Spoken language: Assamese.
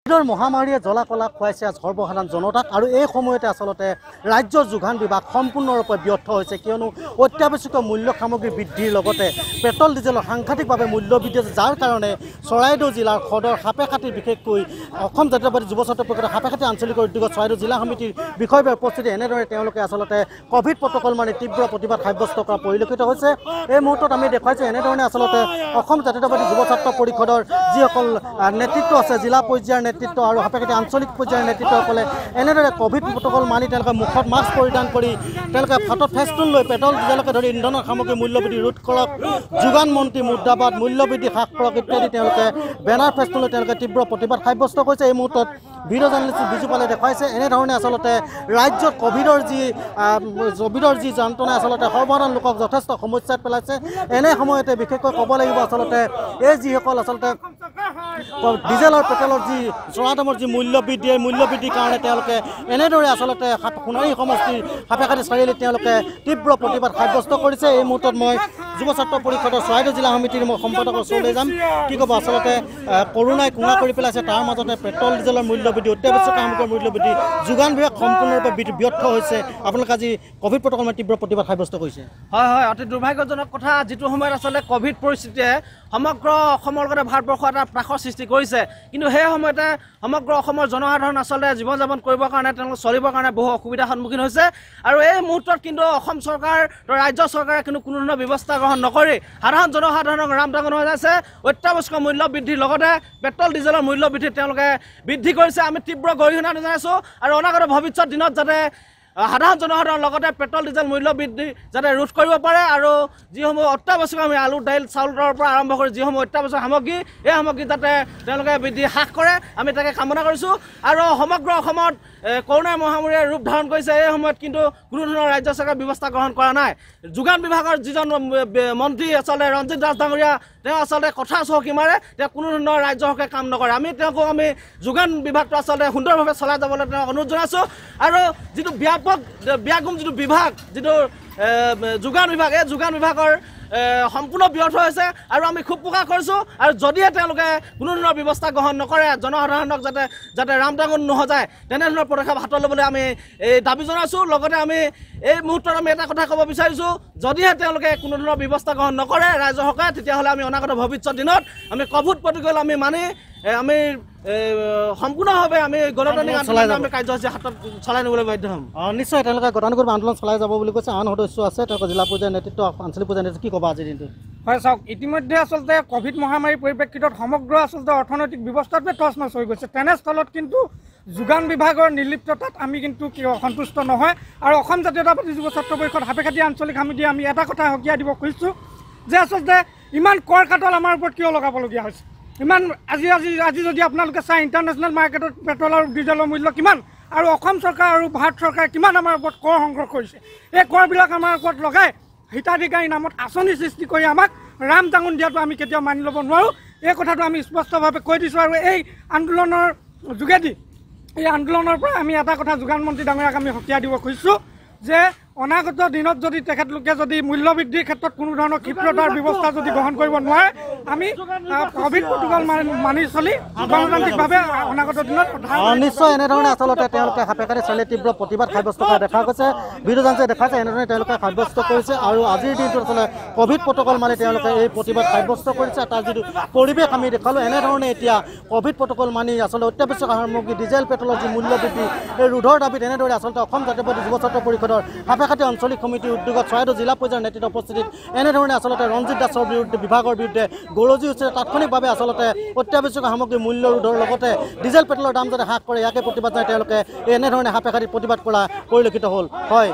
মহামাৰীয়ে জ্বলা কলা খুৱাইছে সৰ্বসাধাৰণ জনতাক আৰু এই সময়তে আচলতে ৰাজ্যৰ যোগান বিভাগ সম্পূৰ্ণৰূপে ব্যৰ্থ হৈছে কিয়নো অত্যাৱশ্যকীয় মূল্য সামগ্ৰী বৃদ্ধিৰ লগতে পেট্ৰল ডিজেলৰ সাংঘাতিকভাৱে মূল্য বৃদ্ধি হৈছে যাৰ কাৰণে চৰাইদেউ জিলাৰ সদৰ সাপেখাতি বিশেষকৈ অসম জাতীয়তাবাদী যুৱ ছাত্ৰ পৰিষদৰ সাপেখাতি আঞ্চলিক উদ্যোগত চৰাইদেউ জিলা সমিতিৰ বিষয়ৰ উপস্থিতি এনেদৰে তেওঁলোকে আচলতে কোভিড প্ৰটকল মানি তীব্ৰ প্ৰতিবাদ সাব্যস্ত কৰা পৰিলক্ষিত হৈছে। এই মুহূৰ্তত আমি দেখুৱাইছোঁ এনেধৰণে আচলতে অসম জাতীয়তাবাদী যুৱ ছাত্ৰ পৰিষদৰ যিসকল নেতৃত্ব আছে জিলা পৰ্যায়ৰ নেতৃত্ব আৰু সাপেখাতি আঞ্চলিক পৰ্যায়ৰ নেতৃত্বসকলে এনেদৰে কোভিড প্ৰটকল মানি তেওঁলোকে মুখত মাস্ক পৰিধান কৰি তেওঁলোকে হাতত ফেষ্টুন লৈ পেট্ৰল ডিজেলকে ধৰি ইন্ধনৰ সামগ্ৰী মূল্যবৃদ্ধি ৰোধ কৰক, যোগান মন্ত্ৰী মুৰ্দাবাদ, মূল্যবৃদ্ধি হ্ৰাস কৰক ইত্যাদি তেওঁলোকে বেনাৰ ফেষ্টুন লৈ তেওঁলোকে তীব্ৰ প্ৰতিবাদ সাব্যস্ত কৰিছে। এই মুহূৰ্তত ভিডিঅ' জাৰ্নেলিষ্ট বিজু পালে দেখুৱাইছে এনেধৰণে আচলতে ৰাজ্যত কোভিডৰ যি যন্ত্ৰণাই আচলতে সৰ্বসাধাৰণ লোকক যথেষ্ট সমস্যাত পেলাইছে। এনে সময়তে বিশেষকৈ ক'ব লাগিব আচলতে এই যিসকল আচলতে ডিজেল আৰু পেট্ৰলৰ যি চৰা দামৰ যি মূল্য বৃদ্ধি এই মূল্য বৃদ্ধিৰ কাৰণে তেওঁলোকে এনেদৰে আচলতে সোণাৰী সমষ্টিৰ সাপেখাতি চাৰিআলিত তেওঁলোকে তীব্ৰ প্ৰতিবাদ সাব্যস্ত কৰিছে। এই মুহূৰ্তত মই যুৱ ছাত্ৰ পৰিষদৰ চৰাইদেউ জিলা সমিতিৰ মই সম্পাদকৰ ওচৰলৈ যাম। কি ক'ব আচলতে কৰোণাই কোঙা কৰি পেলাইছে, তাৰ মাজতে পেট্ৰল ডিজেলৰ মূল্য বৃদ্ধি, অত্যাৱশ্যকীয় সামগ্ৰীৰ মূল্য বৃদ্ধি, যোগান বিভাগ সম্পূৰ্ণৰূপে ব্যৰ্থ হৈছে। আপোনালোকে আজি কোভিড প্ৰটকল মানি তীব্ৰ প্ৰতিবাদ সাব্যস্ত কৰিছে। হয় হয়, অতি দুৰ্ভাগ্যজনক কথা। যিটো সময়ত আচলতে কোভিড পৰিস্থিতিয়ে সমগ্ৰ অসমৰ লগতে ভাৰতবৰ্ষত এটা ত্ৰাসৰ সৃষ্টি কৰিছে, কিন্তু সেই সময়তে সমগ্ৰ অসমৰ জনসাধাৰণ আচলতে জীৱন যাপন কৰিবৰ কাৰণে তেওঁলোকে চলিবৰ কাৰণে বহু অসুবিধাৰ সন্মুখীন হৈছে। আৰু এই মুহূৰ্তত কিন্তু অসম চৰকাৰ ৰাজ্য চৰকাৰে কিন্তু কোনো ধৰণৰ ব্যৱস্থা গ্ৰহণ নকৰি সাধাৰণ জনসাধাৰণক ৰামটাঙন হৈ আছে। অত্যাৱশ্যকীয় মূল্য বৃদ্ধিৰ লগতে পেট্ৰল ডিজেলৰ মূল্য বৃদ্ধি তেওঁলোকে বৃদ্ধি কৰিছে। আমি তীব্ৰ গৰিহণা জনাইছোঁ আৰু অনাগত ভৱিষ্যত দিনত যাতে সাধাৰণ জনসাধাৰণৰ লগতে পেট্ৰল ডিজেল মূল্য বৃদ্ধি যাতে ৰোধ কৰিব পাৰে আৰু যিসমূহ অত্যাৱশ্যক আমি আলু দাইল চাউলৰ পৰা আৰম্ভ কৰি যিসমূহ অত্যাৱশ্যক সামগ্ৰী এই সামগ্ৰী যাতে তেওঁলোকে বৃদ্ধি হ্ৰাস কৰে আমি তাকে কামনা কৰিছোঁ। আৰু সমগ্ৰ অসমত কৰোণা মহামাৰীয়ে ৰূপ ধাৰণ কৰিছে। এই সময়ত কিন্তু কোনো ধৰণৰ ৰাজ্য চৰকাৰে ব্যৱস্থা গ্ৰহণ কৰা নাই। যোগান বিভাগৰ যিজন মন্ত্ৰী আচলতে ৰঞ্জিত দাস ডাঙৰীয়া তেওঁ আচলতে কথা চহকী মাৰে, তেওঁ কোনো ধৰণৰ ৰাজ্যৰ হকে কাম নকৰে। তেওঁক আমি যোগান বিভাগটো আচলতে সুন্দৰভাৱে চলাই যাবলৈ তেওঁক অনুৰোধ জনাইছোঁ। আৰু যিটো ব্যাগুম যিটো বিভাগ, যিটো যোগান বিভাগ, এই যোগান বিভাগৰ সম্পূৰ্ণ ব্যৰ্থ হৈছে আৰু আমি খুব প্ৰকাশ কৰিছোঁ। আৰু যদিহে তেওঁলোকে কোনো ধৰণৰ ব্যৱস্থা গ্ৰহণ নকৰে, জনসাধাৰণক যাতে ৰামটাঙন নহজায় তেনেধৰণৰ পদক্ষেপ হাতত ল'বলৈ আমি এই দাবী জনাইছোঁ। লগতে আমি এই মুহূৰ্তত আমি এটা কথা ক'ব বিচাৰিছোঁ, যদিহে তেওঁলোকে কোনো ধৰণৰ ব্যৱস্থা গ্ৰহণ নকৰে ৰাইজৰ হকে, তেতিয়াহ'লে আমি অনাগত ভৱিষ্যত দিনত আমি কোভিড প্ৰটকল আমি মানি আমি সম্পূৰ্ণভাৱে আমি গণতান্ত্ৰিক আন্দোলন আমি কাৰ্যসূচী হাতত চলাই নিবলৈ বাধ্য হ'ম। নিশ্চয় তেওঁলোকে গতানুগতিক আন্দোলন চলাই যাব বুলি কৈছে। আন সদস্য আছে তেওঁলোকৰ জিলা পৰ্যায়ৰ নেতৃত্ব, আঞ্চলিক পৰ্যায়ৰ নেতৃত্ব, কি ক'ব আজিৰ দিনটো? হয় চাওক, ইতিমধ্যে আচলতে কোভিড মহামাৰীৰ পৰিপ্ৰেক্ষিতত সমগ্ৰ আচলতে অৰ্থনৈতিক ব্যৱস্থাটোৱে তছনছ হৈ গৈছে। তেনেস্থলত কিন্তু যোগান বিভাগৰ নিৰ্লিপ্ততাত আমি কিন্তু সন্তুষ্ট নহয়। আৰু অসম জাতীয়তাবাদী যুৱ ছাত্ৰ পৰিষদ সাপেখাতি আঞ্চলিক সমিতিয়ে আমি এটা কথা সকীয়াই দিব খুজিছোঁ যে আচলতে ইমান কৰ কাটল আমাৰ ওপৰত কিয় লগাবলগীয়া হৈছে। ইমান আজি যদি আপোনালোকে চাই ইণ্টাৰনেশ্যনেল মাৰ্কেটত পেট্ৰল আৰু ডিজেলৰ মূল্য কিমান, আৰু অসম চৰকাৰ আৰু ভাৰত চৰকাৰে কিমান আমাৰ ওপৰত কৰ সংগ্ৰহ কৰিছে। এই কৰবিলাক আমাৰ ওপৰত লগাই হিতাধিকাৰী নামত আঁচনি সৃষ্টি কৰি আমাক ৰাম টাঙন দিয়াটো আমি কেতিয়াও মানি ল'ব নোৱাৰোঁ। এই কথাটো আমি স্পষ্টভাৱে কৈ দিছোঁ। আৰু এই আন্দোলনৰ যোগেদি এই আন্দোলনৰ পৰা আমি এটা কথা যোগান মন্ত্ৰী ডাঙৰীয়াক আমি সকীয়াই দিব খুজিছোঁ যে অনাগত দিনত যদি তেখেতলোকে যদি মূল্য বৃদ্ধিৰ ক্ষেত্ৰত কোনো ধৰণৰ ক্ষিপ্ৰতাৰ ব্যৱস্থা যদি গ্ৰহণ কৰিব নোৱাৰে, আমি কোভিড প্ৰটকল মানি চলি গণতান্ত্ৰিকভাৱে অনাগত দিনত নিশ্চয় এনেধৰণে আচলতে তেওঁলোকে সাপেখাতি চাৰিআলিত তীব্ৰ প্ৰতিবাদ সাব্যস্ত কৰা দেখা গৈছে। ভিডিঅ' জাৰ্নেলিষ্টে দেখাইছে এনেধৰণে তেওঁলোকে সাব্যস্ত কৰিছে। আৰু আজিৰ দিনটোত আচলতে কোভিড প্ৰটকল মানি তেওঁলোকে এই প্ৰতিবাদ সাব্যস্ত কৰিছে। তাৰ যিটো পৰিৱেশ আমি দেখালোঁ, এনেধৰণে এতিয়া কোভিড প্ৰটকল মানি আচলতে অত্যাৱশ্যক সামগ্ৰী ডিজেল পেট্ৰলৰ যি মূল্য বৃদ্ধি এই ৰোধৰ দাবীত এনেদৰে আচলতে অসম জাতীয়তাবাদী যুৱ ছাত্ৰ পৰিষদৰ সাপেখাতি আঞ্চলিক সমিতিৰ উদ্যোগত চৰাইদেউ জিলা পৰ্যায়ৰ নেতৃত্ব উপস্থিতিত এনেধৰণে আচলতে ৰঞ্জিত দাসৰ বিভাগৰ বিৰুদ্ধে গৰজি হৈছে। তাৎক্ষণিকভাৱে আচলতে অত্যাৱশ্যক সামগ্ৰী মূল্য ৰোধৰ লগতে ডিজেল পেট্ৰলৰ দাম যাতে হ্ৰাস কৰে ইয়াকে প্ৰতিবাদ জনাই তেওঁলোকে এনেধৰণে সাপেখাতি প্ৰতিবাদ কৰা পৰিলক্ষিত হ'ল। হয়।